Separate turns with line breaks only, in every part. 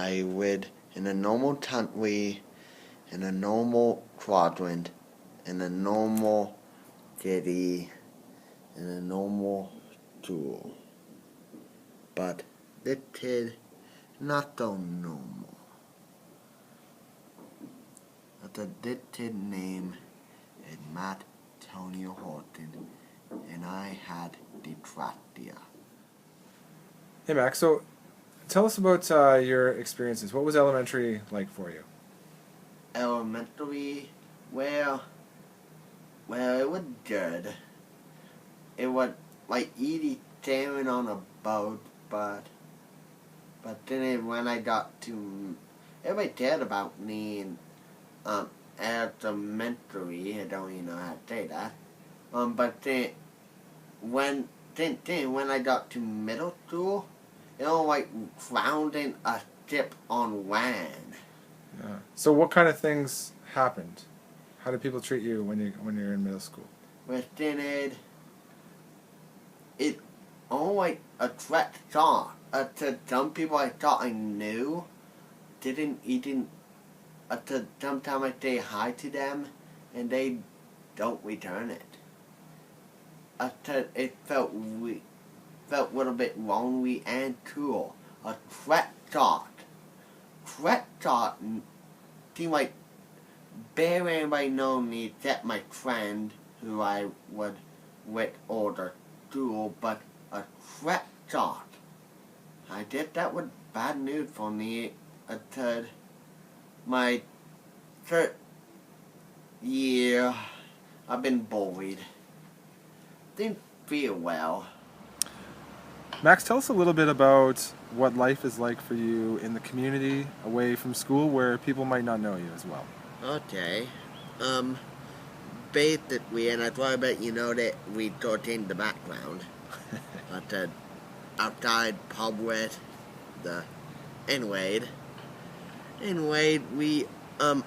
I would in a normal country, in a normal quadrant, in a normal city, in a normal school. But this kid, not so normal. This kid name is Matt Tony Horton, and I had Apraxia.
Hey Max, so tell us about your experiences. What was elementary like for you?
Elementary, well, it was good. It was like eating salmon on a boat, but when I got to, everybody cared about me in elementary. I don't even know how to say that. But then when I got to middle school, like found in a ship on land.
Yeah. So what kind of things happened? How did people treat you when you're in middle school?
But then it all like a threat thought. To some people I thought I knew, didn't even. To sometimes I say hi to them, and they don't return it. It felt a little wrong lonely and cool. A threat thought. Threat thought seemed like barely anybody know me except my friend who I was with older school, but a threat thought. I did that was bad news for me until my third year. I've been bullied. Didn't feel well.
Max, tell us a little bit about what life is like for you in the community away from school where people might not know you as well.
Okay. Basically, and I thought about that we taught in the background. But outside public, the anyway, we down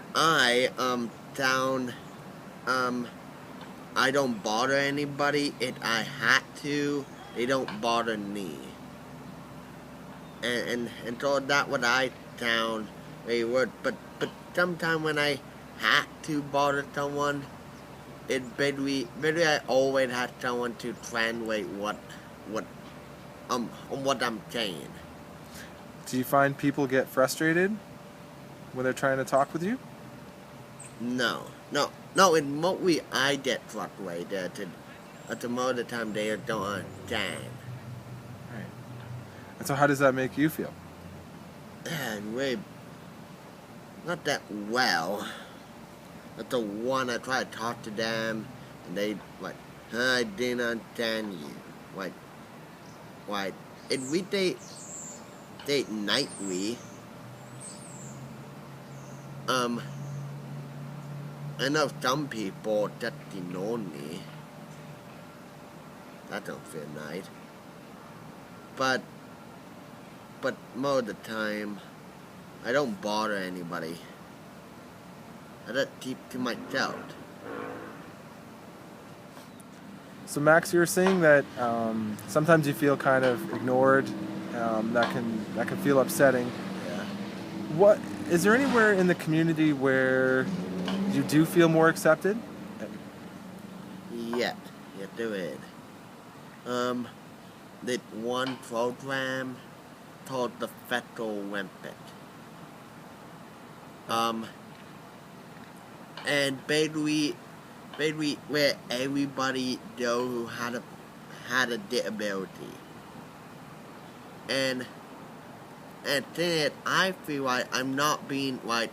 I don't bother anybody. If I had to, they don't bother me. And so that what I found very weird. But sometimes when I had to bother someone, it maybe I always had someone to translate what I'm saying.
Do you find people get frustrated when they're trying to talk with you?
No. In mostly I get frustrated. At the most of the time they don't understand.
Right. And so how does that make you feel?
And really, not that well. But the one I try to talk to them, and they like, I didn't understand you. Like, if we date nightly, I know some people that ignore me. That don't feel nice. But most of the time, I don't bother anybody. I just keep to myself.
So Max, you were saying that sometimes you feel kind of ignored. That can feel upsetting.
Yeah.
What is there anywhere in the community where you do feel more accepted?
Yes, there is. Did one program called the Federal Olympic. And basically where everybody know who had a disability. And then I feel like I'm not being like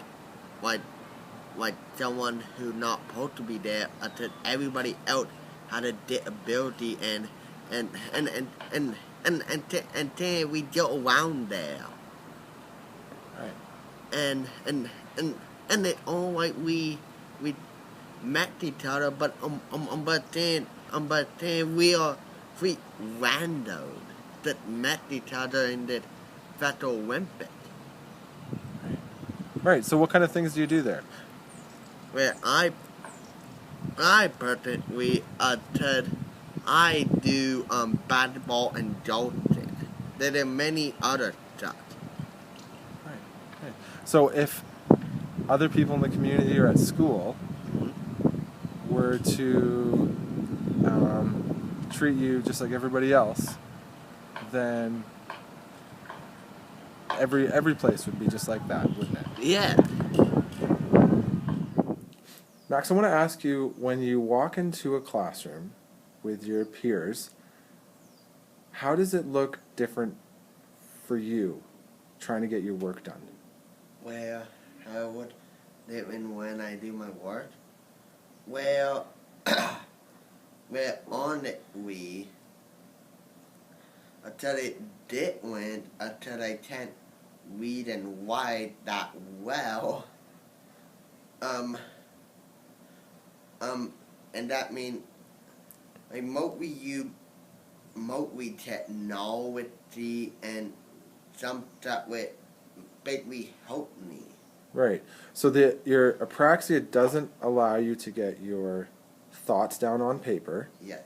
someone who's not supposed to be there until everybody else had a disability and then we go around there.
Right.
And it all like we met each other, but then we are three randos that met each other in the Federal Olympic.
Right. So what kind of things do you do there?
Where I personally I do basketball and golfing. There are many other stuff.
Right. Okay. So if other people in the community or at school were to treat you just like everybody else, then every place would be just like that, wouldn't it?
Yeah.
Max, I want to ask you, when you walk into a classroom with your peers, how does it look different for you trying to get your work done?
Well, how would different when I do my work? Well, on it until it different, until I can't read and write that well. And that means like mostly technology and some stuff with basically help me.
Right. So your apraxia doesn't allow you to get your thoughts down on paper,
Yet.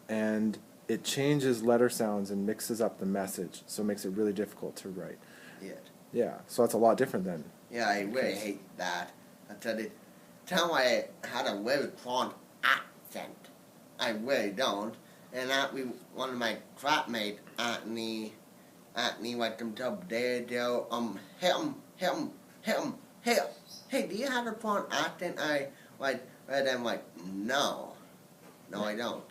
and it changes letter sounds and mixes up the message, so it makes it really difficult to write.
Yet.
Yeah, so that's a lot different then.
Yeah, I really hate that. Until it tell I had a very strong accent. I really don't. And that we one of my flatmates at me like them tell there hey, do you have a strong accent? I like and I'm like, no, I don't.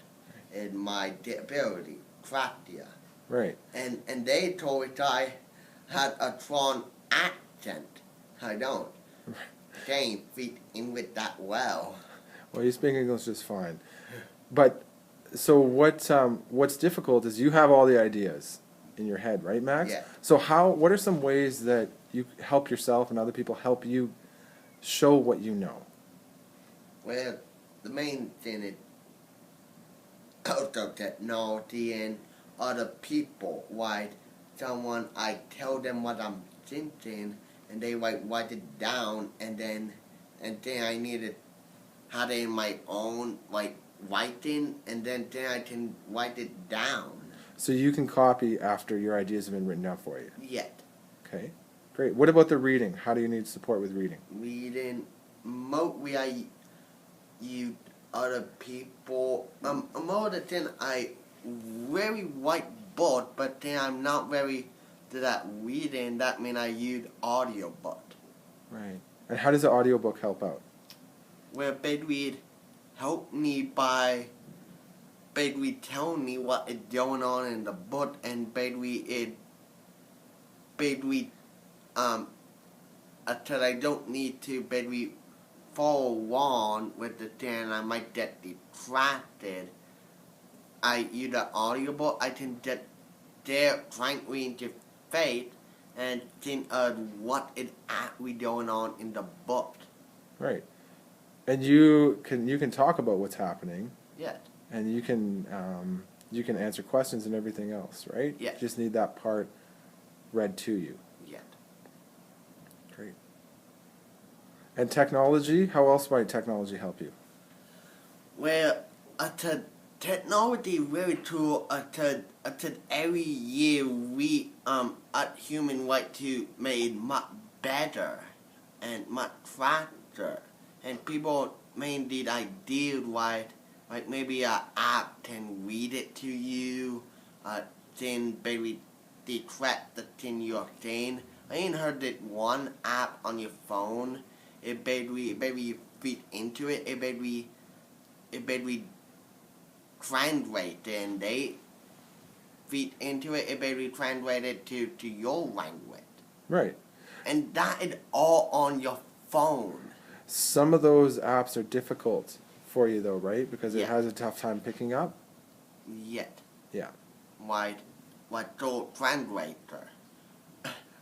It's my disability, Apraxia.
Right.
And they told me I had a strong accent. I don't. I can't fit in with that well.
Well, you speak English just fine. But so what's difficult is you have all the ideas in your head, right, Max?
Yeah.
So what are some ways that you help yourself and other people help you show what you know?
Well, the main thing is also technology and other people. Like someone, I tell them what I'm thinking, and they write it down, and then I need to have it in my own writing, and then I can write it down.
So you can copy after your ideas have been written down for you.
Yet.
Okay, great. What about the reading? How do you need support with reading?
Reading, mostly I use other people. More the thing I very write book, but then I'm not very good at reading. That means I use audiobook.
Right. And how does the audiobook help out?
Where basically help me by basically telling me what is going on in the book, and basically until I don't need to basically follow on with the thing, I might get distracted. I use the audiobook. I can get there frankly into faith and think of what is actually going on in the book.
Right. And you can talk about what's happening.
Yes.
And you can answer questions and everything else, right?
Yes.
You just need that part read to you.
Yes.
Great. And technology, how else might technology help you?
Well, technology really true. Every year we at human right to make much better and much faster, and people made the idea like maybe an app can read it to you, then maybe detect the thing you're saying. I ain't heard that one app on your phone. It basically you feed into it. It basically translate, and they feed into it. It basically translate it to your language.
Right.
And that is all on your phone.
Some of those apps are difficult for you though, right? Because it
Yeah.
has a tough time picking up.
Yet.
Yeah.
Like the translator.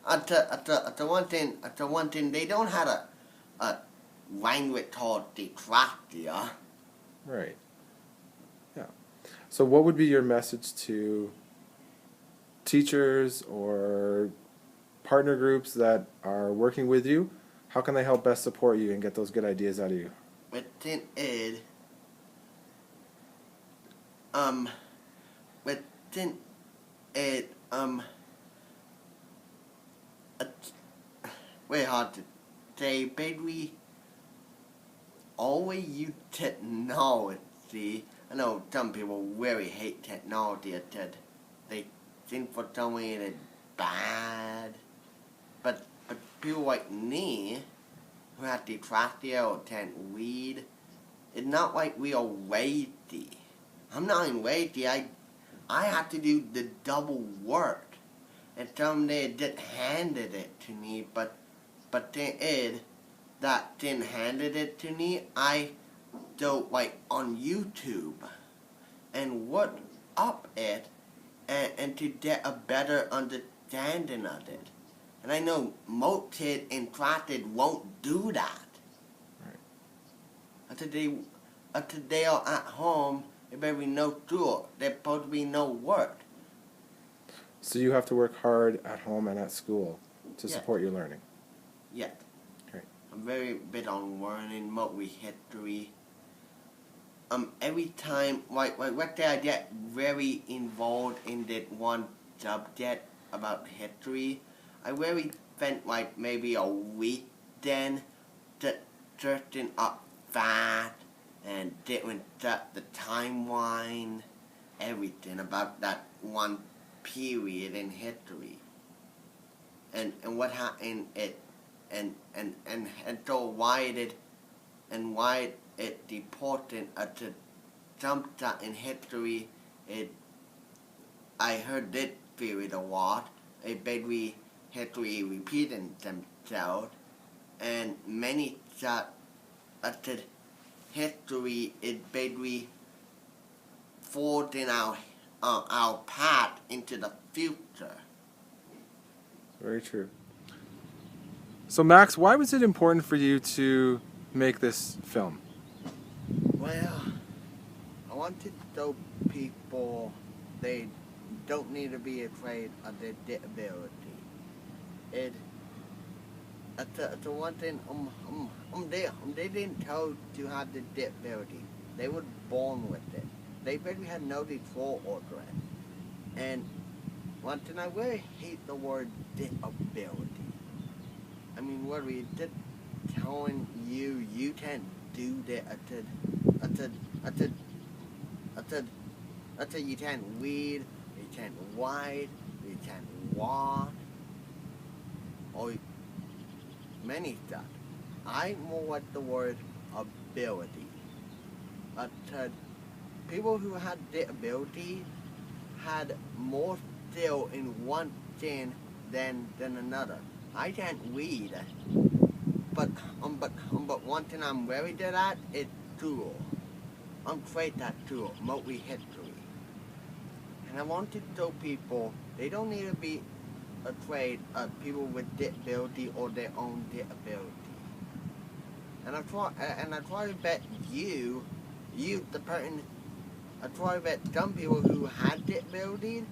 At the one thing, they don't have a language called Apraxia.
Right. Yeah. So what would be your message to teachers or partner groups that are working with you? How can they help best support you and get those good ideas out of you?
Within it, within it, very hard to say, but we always use technology. I know some people really hate technology, that they think for some reason it's bad. But people like me, who have dyslexia or can't read, it's not like we are lazy. I'm not even lazy. I have to do the double work. And someday it just handed it to me, but thing is, that thing handed it to me, I go like on YouTube and look up it and to get a better understanding of it. And I know most kids in classes won't do that.
Right.
After they are at home, there better be no school. There's supposed to be no work.
So you have to work hard at home and at school to
Yes.
support your learning.
Yes.
Great.
I'm very big on learning mostly history. Every time, like let's say I get very involved in that one subject about history, I really spent like maybe a week then to searching up facts and different stuff, the timeline, everything about that one period in history. And what happened it and so why it's important to some stuff in history. I heard this period a lot. Basically history repeating themselves, and many stuff that history is basically forging our path into the future.
Very true. So Max, why was it important for you to make this film?
Well, I want to show people they don't need to be afraid of their disability. It's one thing. They didn't tell to have the disability. They were born with it. They basically had no control over it. And one thing, I really hate the word disability. I mean, what are we just telling you can't do that? I said you can't read, you can't write, you can't walk, or many stuff. I more like the word ability. I said people who had disability had more skill in one thing than another. I can't read, but one thing I'm very good at is school. I'm great at school, mostly history. And I want to show people they don't need to be afraid of people with disability or their own disability. And I try to bet you the person. I try to bet some people who had disabilities,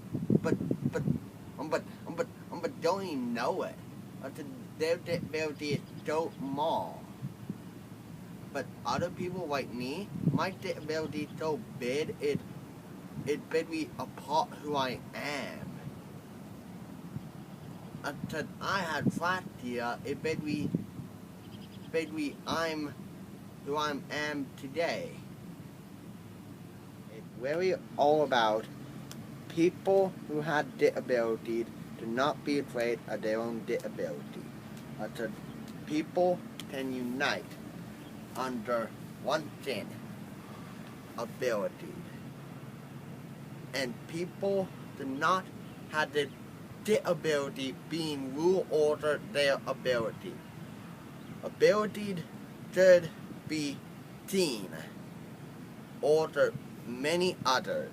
but don't even know it. Their disability is so small. But other people like me, my disability is so big, it basically a part who I am. I had Apraxia, it basically I'm who I am today. It's really all about people who had disabilities to not be afraid of their own disability. People can unite under one thing, ability. And people do not have the disability being rule over their ability. Ability should be seen over many others.